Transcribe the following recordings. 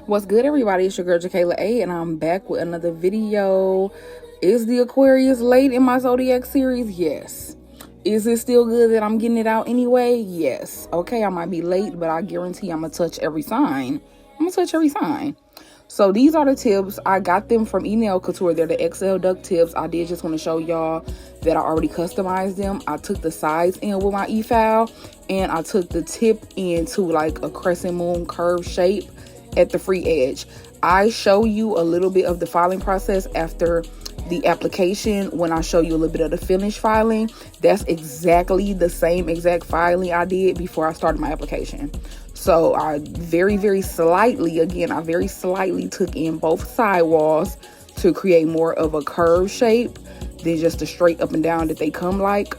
What's good, everybody? It's your girl Jakayla A, and I'm back with another video. Is the Aquarius late in my Zodiac series? Yes. Is it still good that I'm getting it out anyway? Yes. Okay, I might be late, but I guarantee I'm gonna touch every sign. So these are the tips. I got them from Nail Couture. They're the XL duck tips. I did just want to show y'all that I already customized them. I took the sides in with my e-file, and I took the tip into like a crescent moon curve shape at the free edge. I show you a little bit of the filing process after the application when I show you a little bit of the finish filing. That's exactly the same exact filing I did before I started my application. So I very slightly took in both side walls to create more of a curve shape than just a straight up and down that they come like.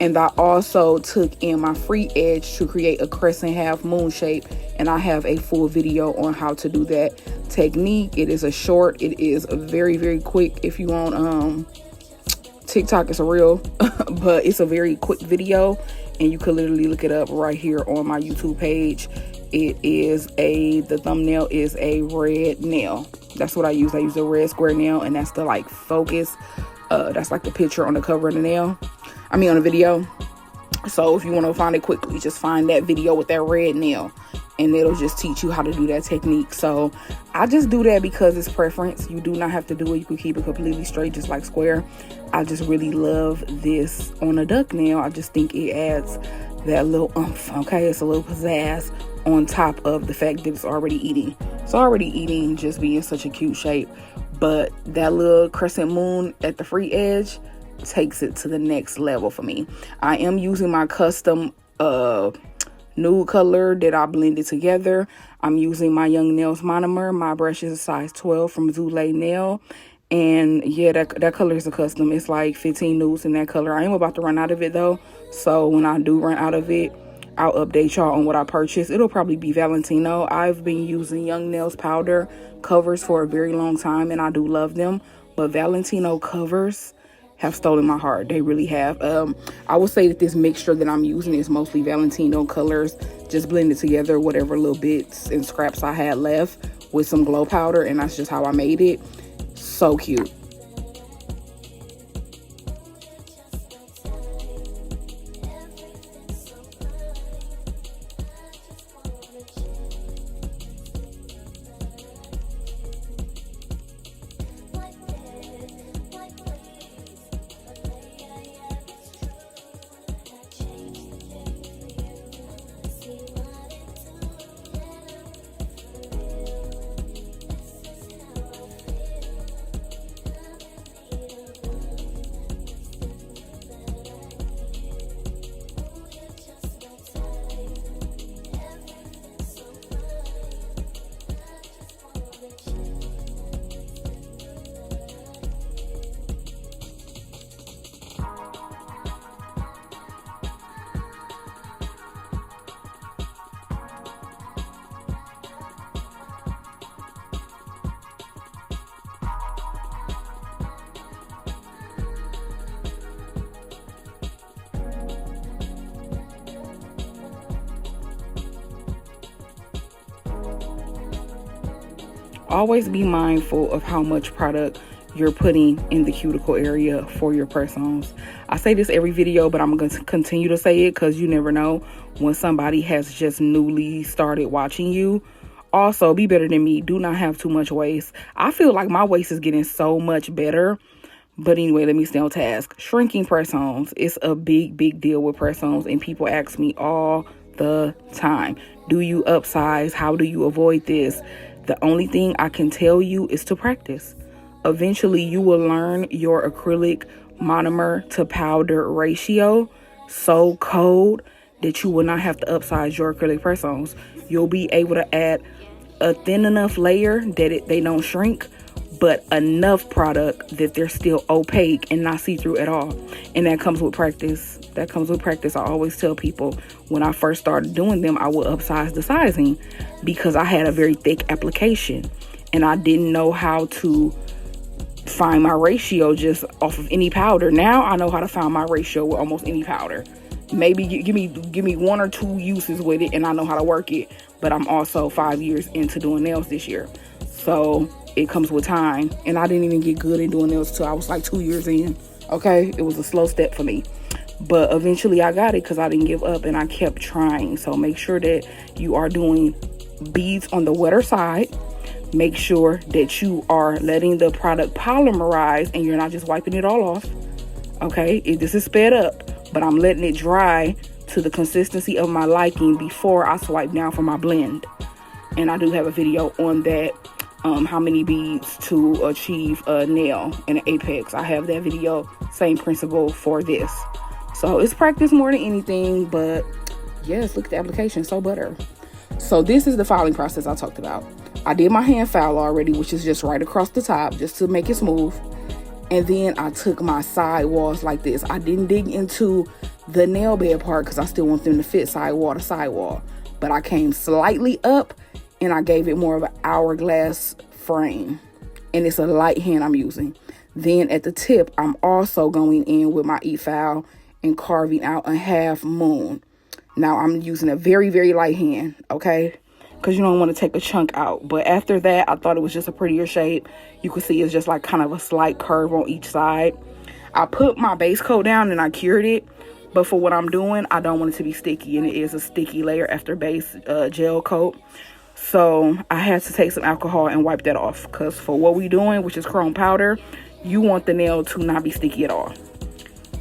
And I also took in my free edge to create a crescent half moon shape, and I have a full video on how to do that technique. It is a short, it is a very quick. If you want TikTok, it's a reel but it's a very quick video, and you can literally look it up right here on my YouTube page. The thumbnail is a red nail. That's what I use. I use a red square nail, and that's the like focus. That's like the picture on the cover of the nail. On the video. So if you want to find it quickly, just find that video with that red nail, and it'll just teach you how to do that technique. So I just do that because it's preference. You do not have to do it. You can keep it completely straight, just like square. I just really love this on a duck nail. I just think it adds that little oomph. Okay, it's a little pizzazz on top of the fact that it's already eating. It's already eating, just being such a cute shape. But that little crescent moon at the free edge takes it to the next level for me. I am using my custom nude color that I blended together. I'm using my Young Nails monomer. My brush is a size 12 from Zodiac Nail. And yeah, that color is a custom. It's like 15 nudes in that color. I am about to run out of it though. So when I do run out of it, I'll update y'all on what I purchased. It'll probably be Valentino. I've been using Young Nails powder covers for a very long time, and I do love them. But Valentino covers have stolen my heart. They really have. I would say that this mixture that I'm using is mostly Valentino colors, just blended together, whatever little bits and scraps I had left with some glow powder, and that's just how I made it. So cute. Always be mindful of how much product you're putting in the cuticle area for your press-ons. I say this every video, but I'm going to continue to say it because you never know when somebody has just newly started watching you. Also, be better than me. Do not have too much waste. I feel like my waist is getting so much better. But anyway, let me stay on task. Shrinking press-ons. It's a big deal with press-ons, and people ask me all the time, do you upsize? How do you avoid this? The only thing I can tell you is to practice. Eventually, you will learn your acrylic monomer to powder ratio so cold that you will not have to upsize your acrylic press-ons. You'll be able to add a thin enough layer that they don't shrink, but enough product that they're still opaque and not see-through at all. And that comes with practice. I always tell people when I first started doing them, I would upsize the sizing because I had a very thick application and I didn't know how to find my ratio just off of any powder. Now I know how to find my ratio with almost any powder. maybe give me 1 or 2 uses with it and I know how to work it. But I'm also 5 years into doing nails this year, so it comes with time. And I didn't even get good at doing nails till I was like 2 years in. Okay, it was a slow step for me, but eventually I got it because I didn't give up and I kept trying. So make sure that you are doing beads on the wetter side. Make sure that you are letting the product polymerize and you're not just wiping it all off. Okay, this is sped up, but I'm letting it dry to the consistency of my liking before I swipe down for my blend. And I do have a video on that, how many beads to achieve a nail and an apex. I have that video, same principle for this. So it's practice more than anything, but yes, look at the application, so butter. So this is the filing process I talked about. I did my hand file already, which is just right across the top, just to make it smooth. And then I took my side walls like this. I didn't dig into the nail bed part because I still want them to fit side wall to side wall. But I came slightly up and I gave it more of an hourglass frame. And it's a light hand I'm using. Then at the tip, I'm also going in with my e-file and carving out a half moon. Now I'm using a very, very light hand, okay? Because you don't want to take a chunk out. But after that, I thought it was just a prettier shape. You can see it's just like kind of a slight curve on each side. I put my base coat down and I cured it. But for what I'm doing, I don't want it to be sticky. And it is a sticky layer after base gel coat. So I had to take some alcohol and wipe that off. Because for what we're doing, which is chrome powder, you want the nail to not be sticky at all.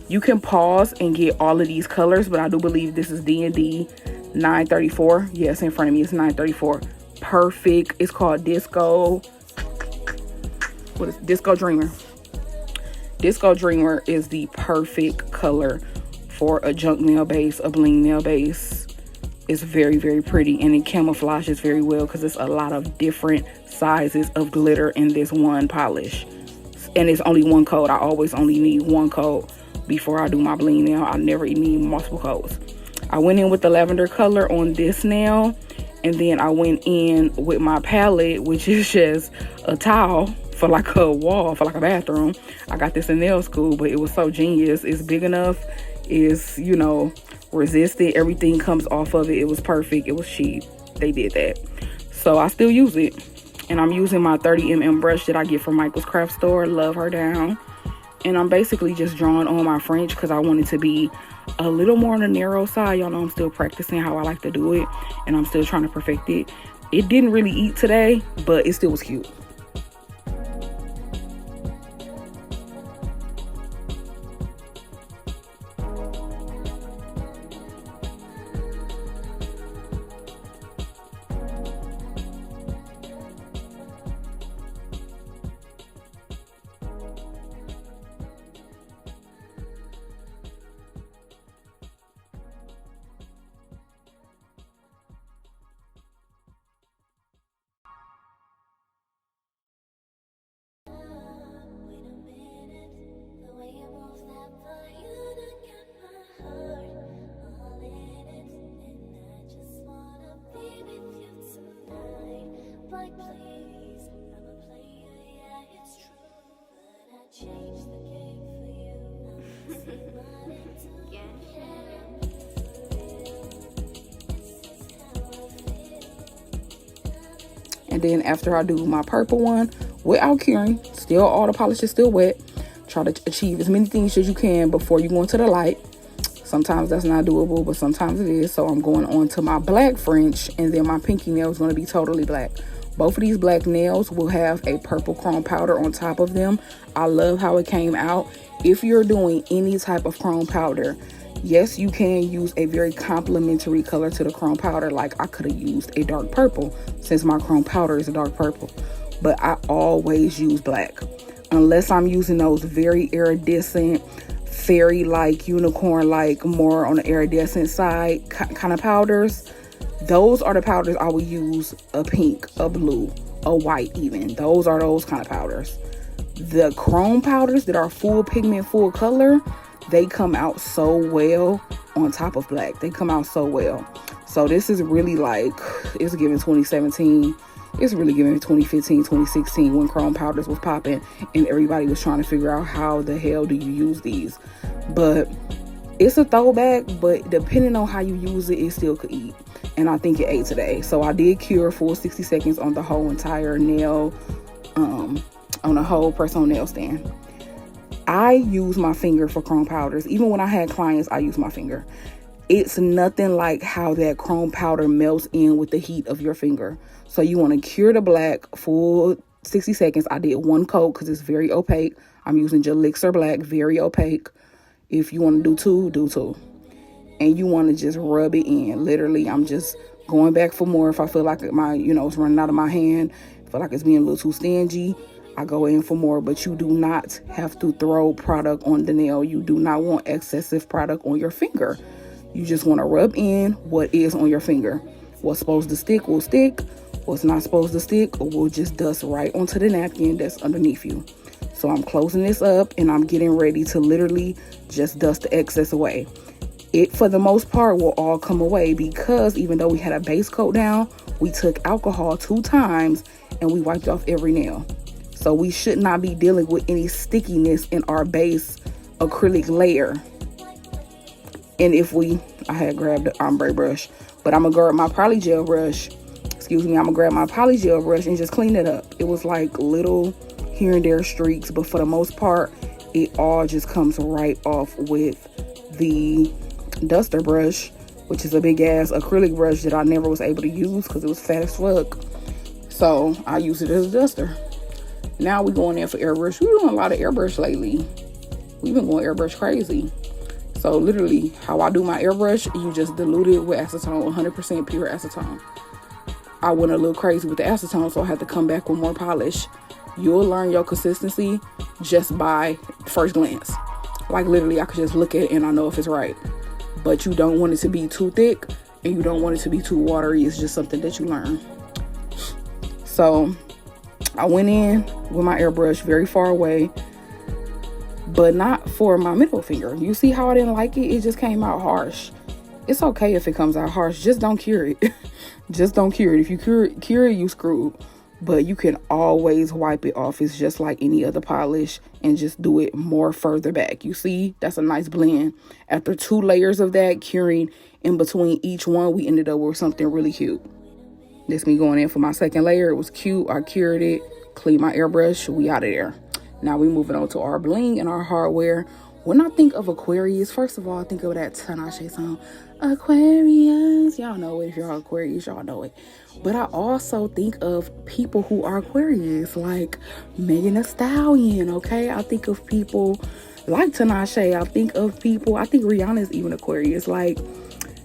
You can pause and get all of these colors. But I do believe this is D&D 934. Yes, in front of me it's 934. Perfect. It's called Disco. What is Disco Dreamer? Disco Dreamer is the perfect color for a junk nail base, a bling nail base. It's very, very pretty, and it camouflages very well because it's a lot of different sizes of glitter in this one polish. And it's only one coat. I always only need one coat before I do my bling nail. I never need multiple coats. I went in with the lavender color on this nail, and then I went in with my palette, which is just a towel for like a wall, for like a bathroom. I got this in nail school, but it was so genius. It's big enough, it's, you know, resistant. Everything comes off of it. It was perfect. It was cheap. They did that. So I still use it. And I'm using my 30mm brush that I get from Michael's Craft Store. Love her down. And I'm basically just drawing on my French because I want it to be a little more on the narrow side. Y'all know I'm still practicing how I like to do it, and I'm still trying to perfect it. It didn't really eat today, but it still was cute. And then after I do my purple one without curing, still all the polish is still wet. Try to achieve as many things as you can before you go into the light. Sometimes that's not doable, but sometimes it is. So I'm going on to my black French, and then my pinky nail is going to be totally black. Both of these black nails will have a purple chrome powder on top of them. I love how it came out. If you're doing any type of chrome powder, yes, you can use a very complementary color to the chrome powder. Like I could have used a dark purple since my chrome powder is a dark purple. But I always use black. Unless I'm using those very iridescent, fairy-like, unicorn-like, more on the iridescent side kind of powders. Those are the powders I will use. A pink, a blue, a white even. Those are those kind of powders. The chrome powders that are full pigment, full color, they come out so well on top of black. They come out so well. So this is really like, it's giving 2017. It's really giving 2015, 2016 when chrome powders was popping and everybody was trying to figure out how the hell do you use these. But It's a throwback, but depending on how you use it, it still could eat. And I think it ate today. So I did cure full 60 seconds on the whole entire nail, on the whole press-on nail stand. I use my finger for chrome powders. Even when I had clients, I use my finger. It's nothing like how that chrome powder melts in with the heat of your finger. So you want to cure the black full 60 seconds. I did one coat because it's very opaque. I'm using Gelixir Black, very opaque. If you want to do two, do two. And you want to just rub it in. Literally, I'm just going back for more. If I feel like it's running out of my hand, I feel like it's being a little too stingy, I go in for more. But you do not have to throw product on the nail. You do not want excessive product on your finger. You just want to rub in what is on your finger. What's supposed to stick will stick. What's not supposed to stick will just dust right onto the napkin that's underneath you. So I'm closing this up and I'm getting ready to literally just dust the excess away. It, for the most part, will all come away because even though we had a base coat down, we took alcohol 2 times and we wiped off every nail. So we should not be dealing with any stickiness in our base acrylic layer. And I had grabbed the ombre brush, but I'm going to grab my polygel brush. I'm going to grab my polygel brush and just clean it up. It was like little here and there streaks, but for the most part, it all just comes right off with the duster brush, which is a big ass acrylic brush that I never was able to use because it was fat as fuck. So I use it as a duster. Now we're going in for airbrush. We're doing a lot of airbrush lately. We've been going airbrush crazy. So literally, how I do my airbrush, you just dilute it with acetone, 100% pure acetone. I went a little crazy with the acetone, so I had to come back with more polish. You'll learn your consistency just by first glance. Like literally, I could just look at it and I know if it's right. But you don't want it to be too thick and you don't want it to be too watery. It's just something that you learn. So I went in with my airbrush very far away, but not for my middle finger. You see how I didn't like it? It just came out harsh. It's okay if it comes out harsh. Just don't cure it. Just don't cure it. If you cure it, you screwed. But you can always wipe it off. It's just like any other polish and just do it more further back. You see, that's a nice blend. After 2 layers of that, curing in between each one, we ended up with something really cute. This me going in for my second layer. It was cute. I cured it, cleaned my airbrush. We out of there. Now we moving on to our bling and our hardware. When I think of Aquarius, first of all, I think of that Tinashe song, Aquarius. Y'all know it. If you're Aquarius, y'all know it. But I also think of people who are Aquarius, like Megan Thee Stallion, okay? I think of people like Tinashe. I think Rihanna's even Aquarius. Like,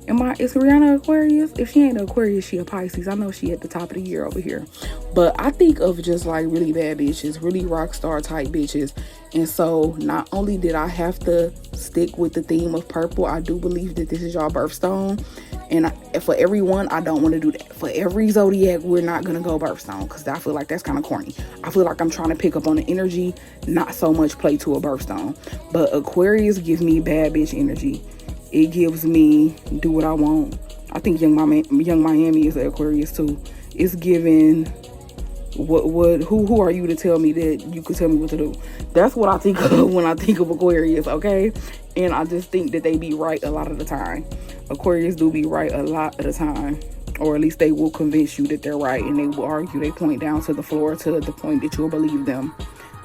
is Rihanna Aquarius? If she ain't Aquarius, she a Pisces. I know she at the top of the year over here. But I think of just like really bad bitches, really rock star type bitches. And so not only did I have to stick with the theme of purple, I do believe that this is y'all birthstone. And for everyone, I don't want to do that. For every Zodiac, we're not going to go birthstone because I feel like that's kind of corny. I feel like I'm trying to pick up on the energy, not so much play to a birthstone. But Aquarius gives me bad bitch energy. It gives me do what I want. I think Young Miami is an Aquarius too. It's giving who are you to tell me that you could tell me what to do? That's what I think of when I think of Aquarius, okay? And I just think that they be right a lot of the time. Aquarius do be right a lot of the time. Or at least they will convince you that they're right, and they will argue. They point down to the floor to the point that you'll believe them.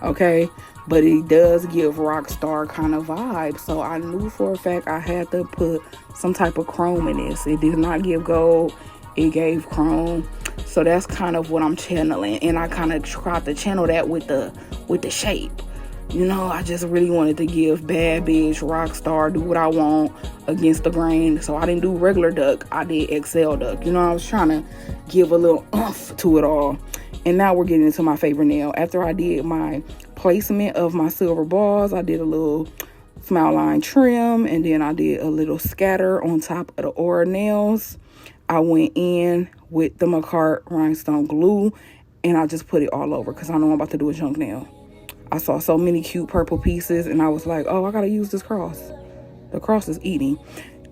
Okay? But it does give rock star kind of vibe. So I knew for a fact I had to put some type of chrome in this. It did not give gold. It gave chrome. So that's kind of what I'm channeling. And I kind of tried to channel that with the shape. You know, I just really wanted to give bad bitch, rock star, do what I want against the grain. So I didn't do regular duck. I did XL duck. You know, I was trying to give a little oomph to it all. And now we're getting into my favorite nail. After I did my placement of my silver balls, I did a little smile line trim, and then I did a little scatter on top of the aura nails. I went in with the Macart rhinestone glue, and I just put it all over because I know I'm about to do a junk nail. I saw so many cute purple pieces, and I was like, oh, I gotta use this cross. The cross is eating.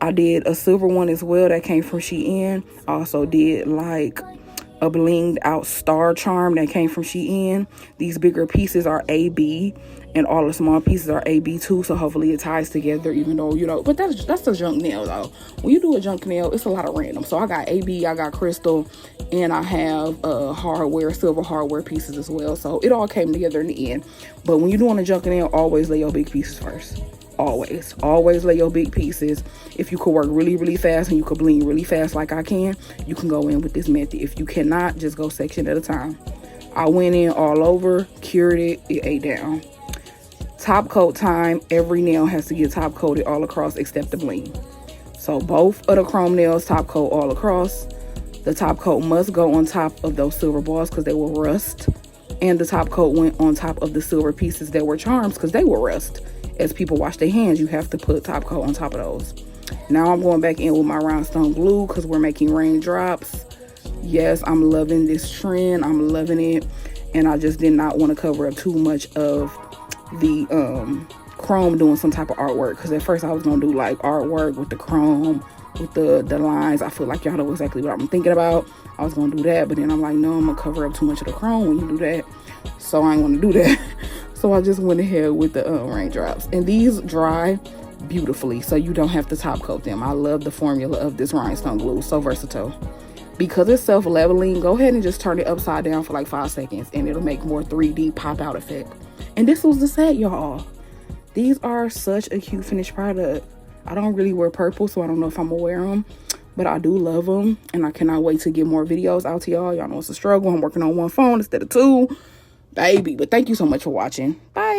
I did a silver one as well that came from Shein. I also did like a blinged out star charm that came from Shein. These bigger pieces are AB, and all the small pieces are AB too, so hopefully it ties together, even though, you know, but that's a junk nail though. When you do a junk nail, it's a lot of random. So I got AB, I got crystal, and I have hardware, silver hardware pieces as well. So it all came together in the end. But when you're doing a junk nail, always lay your big pieces first. Always lay your big pieces. If you could work really fast and you could bling really fast like I can, you can go in with this method. If you cannot, just go section at a time. I went in all over, cured it ate down. Top coat time. Every nail has to get top coated all across except the bling. So both of the chrome nails top coat all across. The top coat must go on top of those silver balls because they will rust, and the top coat went on top of the silver pieces that were charms because they will rust. As people wash their hands, you have to put top coat on top of those. Now I'm going back in with my rhinestone glue because we're making raindrops. Yes, I'm loving this trend. I'm loving it. And I just did not want to cover up too much of the chrome doing some type of artwork. Because at first I was going to do like artwork with the chrome, with the lines. I feel like y'all know exactly what I'm thinking about. I was going to do that. But then I'm like, no, I'm going to cover up too much of the chrome when you do that. So I ain't want to do that. So I just went ahead with the raindrops. And these dry beautifully, so you don't have to top coat them. I love the formula of this rhinestone glue. So versatile. Because it's self-leveling, go ahead and just turn it upside down for like 5 seconds. And it'll make more 3D pop out effect. And this was the set, y'all. These are such a cute finished product. I don't really wear purple, so I don't know if I'm gonna wear them. But I do love them. And I cannot wait to get more videos out to y'all. Y'all know it's a struggle. I'm working on one phone instead of 2. Baby, but thank you so much for watching. Bye.